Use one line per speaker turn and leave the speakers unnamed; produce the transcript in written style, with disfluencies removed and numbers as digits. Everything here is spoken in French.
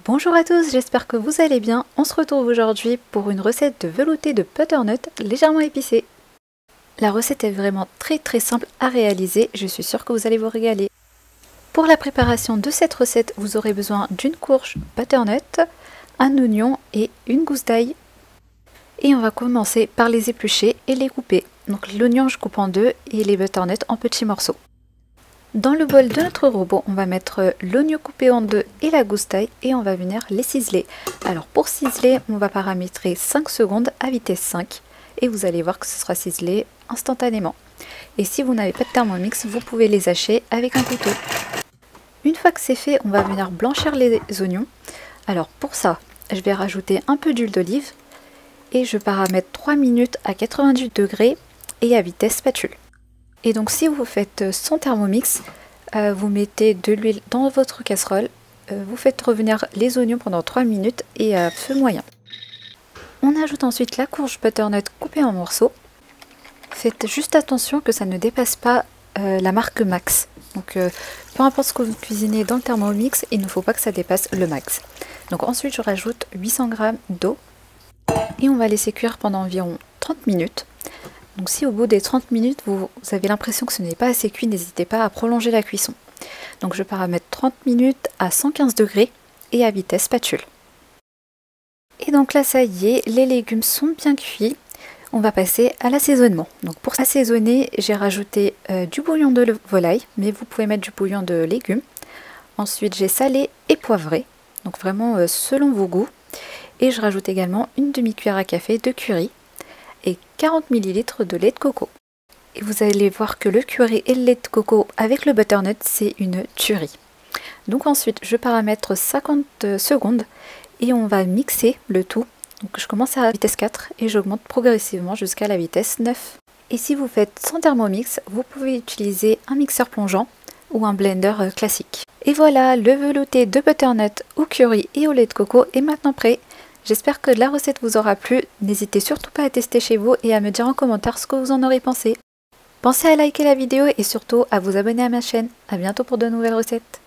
Bonjour à tous, j'espère que vous allez bien. On se retrouve aujourd'hui pour une recette de velouté de butternut légèrement épicé. La recette est vraiment très simple à réaliser, je suis sûre que vous allez vous régaler. Pour la préparation de cette recette, vous aurez besoin d'une courge butternut, un oignon et une gousse d'ail. Et on va commencer par les éplucher et les couper. Donc l'oignon je coupe en deux et les butternuts en petits morceaux. Dans le bol de notre robot, on va mettre l'oignon coupé en deux et la gousse d'ail et on va venir les ciseler. Alors pour ciseler, on va paramétrer 5 secondes à vitesse 5 et vous allez voir que ce sera ciselé instantanément. Et si vous n'avez pas de Thermomix, vous pouvez les hacher avec un couteau. Une fois que c'est fait, on va venir blanchir les oignons. Alors pour ça, je vais rajouter un peu d'huile d'olive et je paramètre 3 minutes à 88 degrés et à vitesse spatule. Et donc si vous faites sans Thermomix, vous mettez de l'huile dans votre casserole, vous faites revenir les oignons pendant 3 minutes et à feu moyen. On ajoute ensuite la courge butternut coupée en morceaux. Faites juste attention que ça ne dépasse pas la marque max. Donc peu importe ce que vous cuisinez dans le Thermomix, il ne faut pas que ça dépasse le max. Donc ensuite je rajoute 800 g d'eau et on va laisser cuire pendant environ 30 minutes. Donc si au bout des 30 minutes vous avez l'impression que ce n'est pas assez cuit, n'hésitez pas à prolonger la cuisson. Donc je paramètre 30 minutes à 115 degrés et à vitesse spatule. Et donc là ça y est, les légumes sont bien cuits. On va passer à l'assaisonnement. Donc pour assaisonner, j'ai rajouté du bouillon de volaille, mais vous pouvez mettre du bouillon de légumes. Ensuite j'ai salé et poivré, donc vraiment selon vos goûts. Et je rajoute également une demi-cuillère à café de curry et 40 ml de lait de coco. Et vous allez voir que le curry et le lait de coco avec le butternut, c'est une tuerie. Donc ensuite, je paramètre 50 secondes et on va mixer le tout. Donc je commence à la vitesse 4 et j'augmente progressivement jusqu'à la vitesse 9. Et si vous faites sans Thermomix, vous pouvez utiliser un mixeur plongeant ou un blender classique. Et voilà, le velouté de butternut au curry et au lait de coco est maintenant prêt. J'espère que la recette vous aura plu, n'hésitez surtout pas à tester chez vous et à me dire en commentaire ce que vous en aurez pensé. Pensez à liker la vidéo et surtout à vous abonner à ma chaîne. A bientôt pour de nouvelles recettes.